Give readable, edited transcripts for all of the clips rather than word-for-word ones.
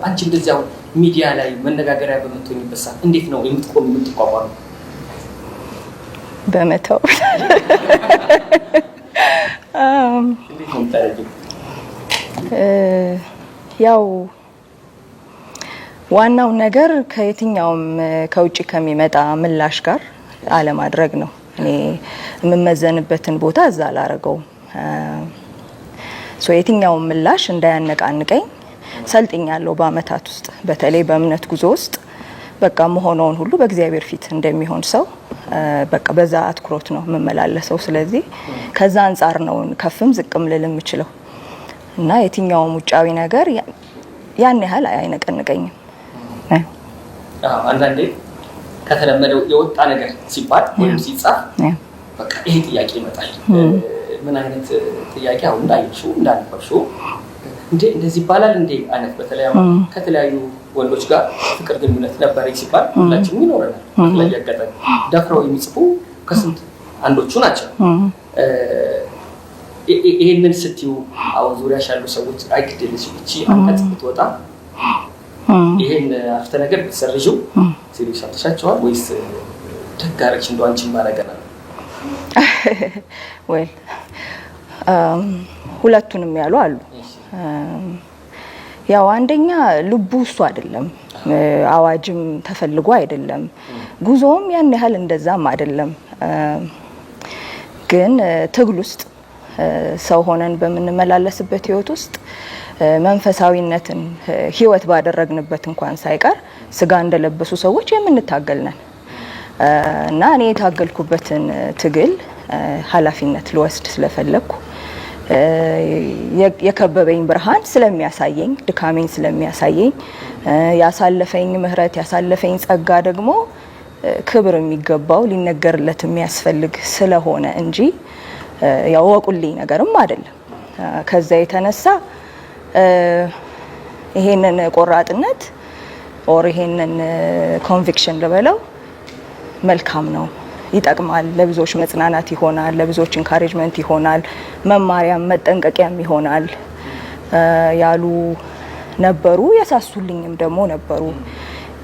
አንቺ እንደዚያው ሚዲያ ላይ መነጋገሪያ በመጥቶኝበት ሰዓት እንዴት ነው የምትቋቋመው? በመተው እንዴት ነው የምታደርጊው? ያው ዋናው ነገር ከየትኛውም ከውጪ ከሚመጣ ምላሽ ጋር አለማድረግ ነው። እኔ የምመዘንበትን ቦታ እዛ አላረገውም። የትኛውም ምላሽ እንዳያነቃንቀኝ ሰልጥኛለሁ በአመታት ውስጥ በተለይ በእምነት ጉዞ ውስጥ በቃ መሆኑን ሁሉ በእግዚአብሔር ፊት እንደሚሆን ሰው በቃ በዛ አትኩሮት ነው የምመላለሰው። ስለዚህ ከዛ አንፃር ነው ከፍም ዝቅም ልል የምችለው እና የትኛውም ውጫዊ ነገር ያን ያህል አይነቀንቀኝም። አንዳንዴ ከተለመደው የወጣ ነገር ሲባል ወይም ሲጻፍ በቃ ይሄ ጥያቄ ይመጣል። ምን አይነት ጥያቄ? አሁን እንዳይሽው እንዳልፈርሽው እንዴ እንደዚህ ይባላል እንዴ አይነት በተለይ ከተለያዩ ወንዶች ጋር ፍቅር ግንኙነት ነበረኝ ሲባል ሁላችንም ይኖረናል። ለያገጠን ደፍረው የሚጽፉ ከስንት አንዶቹ ናቸው። ይሄንን ስትዩ አሁን ዙሪያሽ ያሉ ሰዎች አይግደልሽ እቺ አንቀጽ ብትወጣ ይሄን አፍተ ነገር ብትሰርጂው ሲሉ ሰጥሻቸዋል ወይስ ተጋርች እንደው አንቺን ማረገና? ወይ ሁለቱንም ያሉ አሉ። ያው አንደኛ ልቡ እሱ አይደለም፣ አዋጅም ተፈልጎ አይደለም፣ ጉዞም ያን ያህል እንደዛም አይደለም። ግን ትግል ውስጥ ሰው ሆነን በምንመላለስበት ህይወት ውስጥ መንፈሳዊነትን ህይወት ባደረግንበት እንኳን ሳይቀር ስጋ እንደለበሱ ሰዎች የምንታገል ነን እና እኔ የታገልኩበትን ትግል ኃላፊነት ልወስድ ስለፈለኩ የከበበኝ ብርሃን ስለሚያሳየኝ ድካሜን ስለሚያሳየኝ ያሳለፈኝ ምህረት ያሳለፈኝ ጸጋ ደግሞ ክብር የሚገባው ሊነገርለት የሚያስፈልግ ስለሆነ እንጂ ያወቁልኝ ነገርም አይደለም። ከዛ የተነሳ ይሄንን ቆራጥነት ኦር ይሄንን ኮንቪክሽን ልበለው መልካም ነው፣ ይጠቅማል፣ ለብዙዎች መጽናናት ይሆናል፣ ለብዙዎች ኢንካሬጅመንት ይሆናል፣ መማሪያም መጠንቀቂያም ይሆናል ያሉ ነበሩ። ያሳሱልኝም ደግሞ ነበሩ።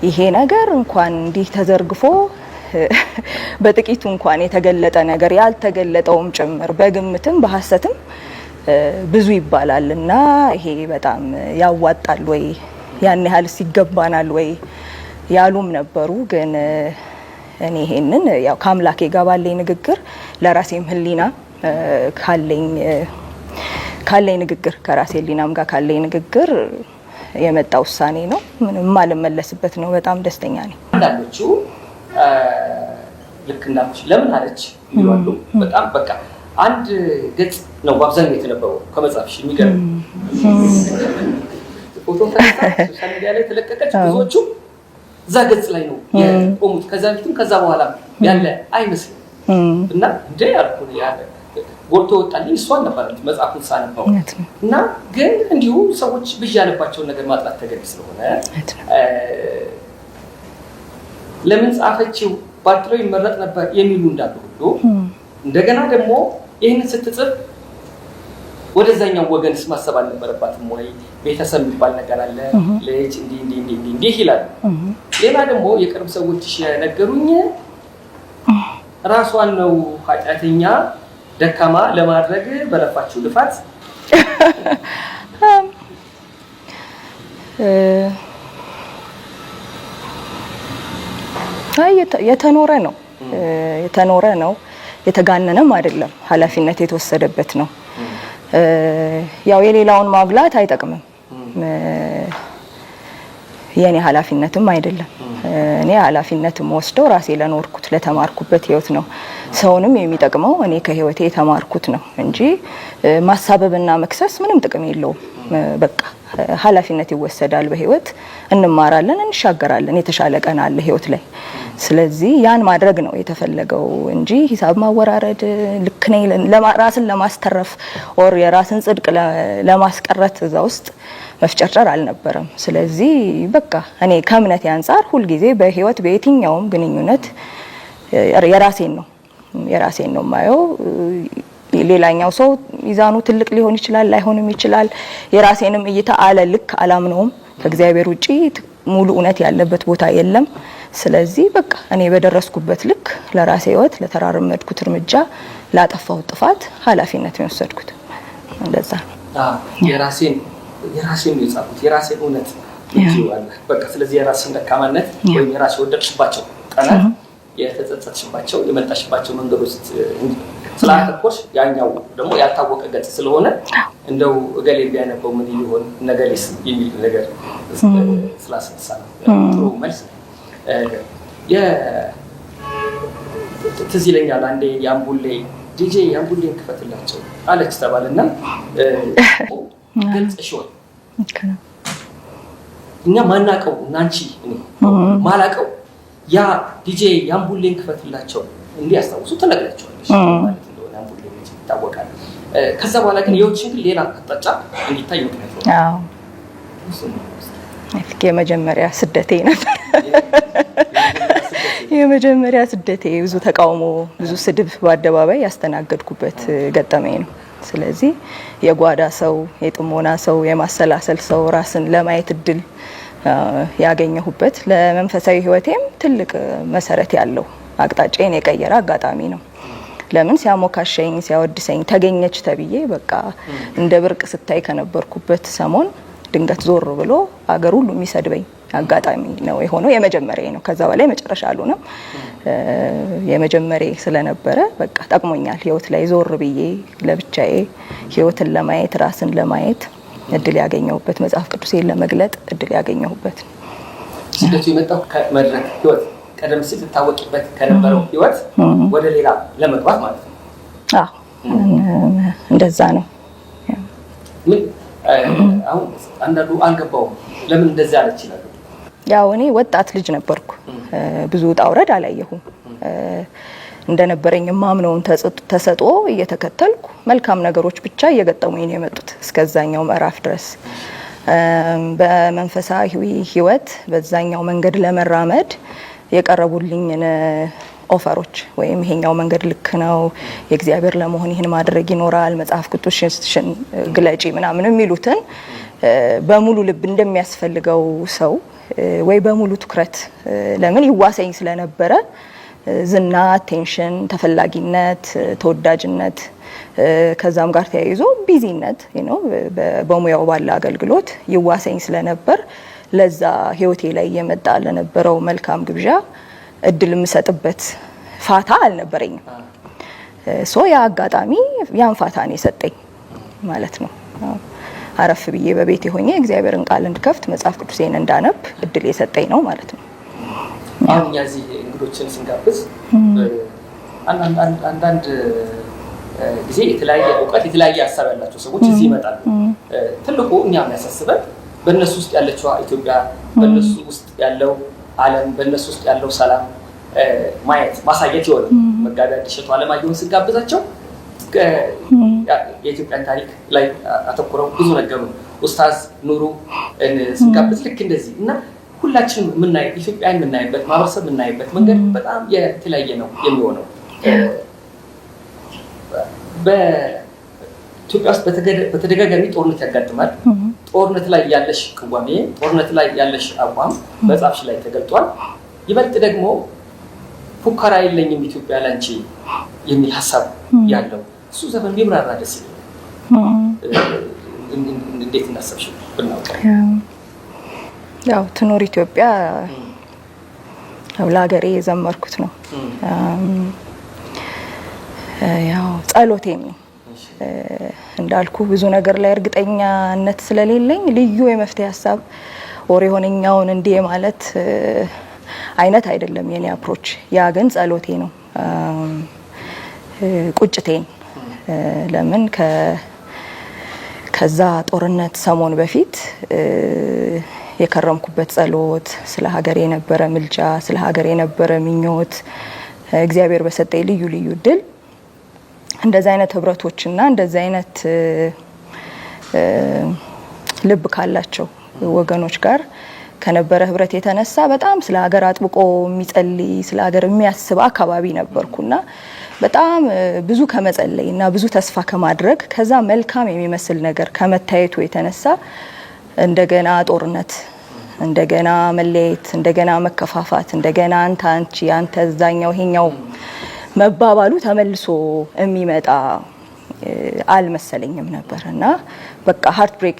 ይሄ ነገር እንኳን እንዲህ ተዘርግፎ በጥቂቱ እንኳን የተገለጠ ነገር ያልተገለጠውም ጭምር በግምትም በሐሰትም ብዙ ይባላልና ይሄ በጣም ያዋጣል ወይ ያን ያህል ሲገባናል ወይ ያሉም ነበሩ። ግን እኔ ይሄንን ያው ከአምላኬ ጋር ባለኝ ንግግር ለራሴም ህሊና ካለኝ ንግግር ከራሴ ህሊናም ጋር ካለኝ ንግግር የመጣ ውሳኔ ነው። ምንም ማልመለስበት ነው። በጣም ደስተኛ ነኝ። አንዳንዶቹ ልክ እንዳልኩሽ ለምን አለች ይላሉ። በጣም በቃ አንድ ገጽ ነው በአብዛኛው የተነበበው ከመጽሐፍሽ። የሚገርም ፎቶ ተነሳ ሶሻል ሚዲያ ላይ ተለቀቀች። ብዙዎቹ እዛ ገጽ ላይ ነው የቆሙት። ከዛ በፊትም ከዛ በኋላ ያለ አይመስልም እና እንደ ያልኩት ያለ ጎልቶ ወጣልኝ። እሷን ነበር መጽሐፉን ሳነበው እና ግን እንዲሁ ሰዎች ብዥ ያለባቸውን ነገር ማጥራት ተገቢ ስለሆነ ለምን ጻፈችው ባትለው ይመረጥ ነበር የሚሉ እንዳሉ ሁሉ እንደገና ደግሞ ይህንን ስትጽፍ ወደዛኛው ወገንስ ማሰብ አልነበረባትም ወይ? ቤተሰብ የሚባል ነገር አለ፣ ልጅ እንዲህ ይላል። ሌላ ደግሞ የቅርብ ሰዎች የነገሩኝ ራሷን ነው ኃጢአተኛ ደካማ ለማድረግ በለፋችሁ ልፋት የተኖረ ነው የተጋነነም አይደለም። ኃላፊነት የተወሰደበት ነው። ያው የሌላውን ማጉላት አይጠቅምም። የኔ ኃላፊነትም አይደለም። እኔ ኃላፊነትም ወስደው ራሴ ለኖርኩት ለተማርኩበት ህይወት ነው። ሰውንም የሚጠቅመው እኔ ከህይወቴ የተማርኩት ነው እንጂ ማሳበብና መክሰስ ምንም ጥቅም የለውም። በቃ ኃላፊነት ይወሰዳል። በህይወት እንማራለን፣ እንሻገራለን። የተሻለ ቀን አለ ህይወት ላይ። ስለዚህ ያን ማድረግ ነው የተፈለገው እንጂ ሂሳብ ማወራረድ ልክ ነኝ ራስን ለማስተረፍ ኦር የራስን ጽድቅ ለማስቀረት እዛ ውስጥ መፍጨርጨር አልነበረም። ስለዚህ በቃ እኔ ከእምነቴ አንፃር ሁልጊዜ በህይወት በየትኛውም ግንኙነት የራሴን ነው ማየው። ሌላኛው ሰው ሚዛኑ ትልቅ ሊሆን ይችላል፣ ላይሆንም ይችላል። የራሴንም እይታ አለ ልክ አላምነውም። ከእግዚአብሔር ውጪ ሙሉ እውነት ያለበት ቦታ የለም። ስለዚህ በቃ እኔ በደረስኩበት ልክ ለራሴ ህይወት ለተራረመድኩት እርምጃ ላጠፋሁት ጥፋት ኃላፊነት የወሰድኩት እንደዛ ነው። የራሴን የጻፍኩት የራሴን እውነት ይዋል በቃ ስለዚህ የራሴን ደካማነት ወይም የራሴ ወደቅሽባቸው ቀናት የተጸጸትሽባቸው የመጣሽባቸው መንገዶች ስላተኮርሽ ያኛው ደግሞ ያልታወቀ ገጽ ስለሆነ እንደው እገሌ ቢያነበው ምን ይሆን ነገሌስ የሚል ነገር ስላስነሳ ነው። ጥሩ መልስ ነው። ትዝ ይለኛል አንዴ የአምቡሌ ዲጄ የአምቡሌን ክፈትላቸው አለች ተባለና ግልጽ ሽወል እኛ ማናቀው እናንቺ ማላቀው ያ ዲጄ የአምቡሌን ክፈትላቸው እንዲያስታውሱ ተነግራቸዋለች ማለት እንደሆነ አምቡሌ ይታወቃል። ከዛ በኋላ ግን የውጭን ግን ሌላ አቅጣጫ እንዲታይ ምክንያት ነው። አዎ የመጀመሪያ ስደቴ ነበር። የመጀመሪያ ስደቴ ብዙ ተቃውሞ፣ ብዙ ስድብ በአደባባይ ያስተናገድኩበት ገጠመኝ ነው። ስለዚህ የጓዳ ሰው፣ የጥሞና ሰው፣ የማሰላሰል ሰው፣ ራስን ለማየት እድል ያገኘሁበት ለመንፈሳዊ ህይወቴም ትልቅ መሰረት ያለው አቅጣጫዬን የቀየረ አጋጣሚ ነው። ለምን ሲያሞካሸኝ ሲያወድሰኝ ተገኘች ተብዬ በቃ እንደ ብርቅ ስታይ ከነበርኩበት ሰሞን ድንገት ዞር ብሎ አገር ሁሉ የሚሰድበኝ አጋጣሚ ነው የሆነው። የመጀመሪያ ነው። ከዛ በላይ መጨረሻ አልሆነም። የመጀመሪያ ስለነበረ በቃ ጠቅሞኛል። ህይወት ላይ ዞር ብዬ ለብቻዬ ህይወትን ለማየት ራስን ለማየት እድል ያገኘሁበት መጽሐፍ ቅዱሴን ለመግለጥ እድል ያገኘሁበት። ስደቱ የመጣው ከመድረክ ህይወት ቀደም ሲል ልታወቂበት ከነበረው ህይወት ወደ ሌላ ለመግባት ማለት ነው። አዎ እንደዛ ነው። ምን አሁን አንዳንዱ አልገባውም ለምን እንደዛ አለች ይላል። ያው እኔ ወጣት ልጅ ነበርኩ። ብዙ ውጣ ውረድ አላየሁም። እንደነበረኝ ማምነውን ተሰጥኦ እየተከተልኩ መልካም ነገሮች ብቻ እየገጠሙኝ ነው የመጡት እስከዛኛው ምዕራፍ ድረስ። በመንፈሳዊ ህይወት በዛኛው መንገድ ለመራመድ የቀረቡልኝን ኦፈሮች ወይም ይሄኛው መንገድ ልክ ነው፣ የእግዚአብሔር ለመሆን ይህን ማድረግ ይኖራል፣ መጽሐፍ ቅዱስሽን ግለጪ ምናምን የሚሉትን በሙሉ ልብ እንደሚያስፈልገው ሰው ወይ በሙሉ ትኩረት ለምን ይዋሰኝ ስለነበረ ዝና፣ ቴንሽን፣ ተፈላጊነት፣ ተወዳጅነት ከዛም ጋር ተያይዞ ቢዚነት በሙያው ባለ አገልግሎት ይዋሰኝ ስለነበር ለዛ ህይወቴ ላይ የመጣ ለነበረው መልካም ግብዣ እድል የምሰጥበት ፋታ አልነበረኝም። ያ አጋጣሚ ያን ፋታ ነው የሰጠኝ ማለት ነው። አረፍ ብዬ በቤቴ ሆኜ እግዚአብሔርን ቃል እንድከፍት መጽሐፍ ቅዱሴን እንዳነብ እድል የሰጠኝ ነው ማለት ነው። አሁን እዚህ እንግዶችን ስንጋብዝ አንዳንድ ጊዜ የተለያየ እውቀት የተለያየ ሀሳብ ያላቸው ሰዎች እዚህ ይመጣሉ። ትልቁ እኛ የሚያሳስበን በእነሱ ውስጥ ያለችው ኢትዮጵያ፣ በእነሱ ውስጥ ያለው ዓለም፣ በእነሱ ውስጥ ያለው ሰላም ማየት ማሳየት ይሆናል። መጋቢ እሸቱ አለማየሁን ስንጋብዛቸው የኢትዮጵያን ታሪክ ላይ አተኩረው ብዙ ነገሩ ኡስታዝ ኑሩ ስንጋብዝ ልክ እንደዚህ እና ሁላችንም የምናየው ኢትዮጵያን የምናይበት ማህበረሰብ የምናይበት መንገድ በጣም የተለያየ ነው የሚሆነው። በኢትዮጵያ ውስጥ በተደጋጋሚ ጦርነት ያጋጥማል። ጦርነት ላይ ያለሽ ቅዋሜ፣ ጦርነት ላይ ያለሽ አቋም መጽሐፍሽ ላይ ተገልጧል። ይበልጥ ደግሞ ፉከራ የለኝም ኢትዮጵያ ላንቺ የሚል ሀሳብ ያለው እሱ ዘመን ቢብራራ ደስ ይላል። እንዴት እናሰብሽ ብናውቅ? ያው ትኖር ኢትዮጵያ ለሀገሬ የዘመርኩት ነው። ያው ጸሎቴም ነው። እንዳልኩ ብዙ ነገር ላይ እርግጠኛነት ስለሌለኝ ልዩ የመፍትሄ ሀሳብ ወሬ ሆነኛውን እንዲህ ማለት አይነት አይደለም የኔ አፕሮች። ያ ግን ጸሎቴ ነው። ቁጭቴን ለምን ከዛ ጦርነት ሰሞን በፊት የከረምኩበት ጸሎት፣ ስለ ሀገር የነበረ ምልጃ፣ ስለ ሀገር የነበረ ምኞት እግዚአብሔር በሰጠኝ ልዩ ልዩ እድል እንደዚህ አይነት ህብረቶችና እንደዚህ አይነት ልብ ካላቸው ወገኖች ጋር ከነበረ ህብረት የተነሳ በጣም ስለ ሀገር አጥብቆ የሚጸልይ ስለ ሀገር የሚያስብ አካባቢ ነበርኩና በጣም ብዙ ከመጸለይና ብዙ ተስፋ ከማድረግ ከዛ መልካም የሚመስል ነገር ከመታየቱ የተነሳ እንደገና ጦርነት፣ እንደገና መለያየት፣ እንደገና መከፋፋት፣ እንደገና አንቺ አንተ እዛኛው ይሄኛው መባባሉ ተመልሶ የሚመጣ አልመሰለኝም ነበር እና በቃ ሃርት ብሬክ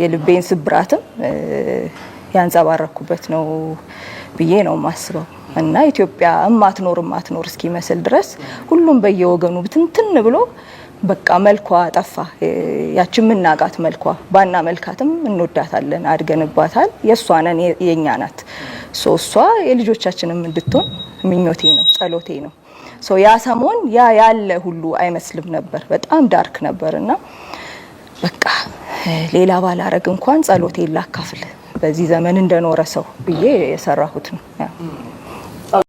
የልቤን ስብራትም ያንጸባረኩበት ነው ብዬ ነው ማስበው። እና ኢትዮጵያ እማትኖር እስኪመስል ድረስ ሁሉም በየወገኑ ብትንትን ብሎ በቃ መልኳ ጠፋ። ያቺ ምናቃት መልኳ ባና መልካትም እንወዳታለን፣ አድገንባታል። የሷ ነን፣ የኛ ናት። እሷ የልጆቻችንም እንድትሆን ምኞቴ ነው፣ ጸሎቴ ነው። ያ ሰሞን ያለ ሁሉ አይመስልም ነበር፣ በጣም ዳርክ ነበርና በቃ ሌላ ባላረግ እንኳን ጸሎቴ ላካፍል በዚህ ዘመን እንደኖረ ሰው ብዬ የሰራሁት ነው።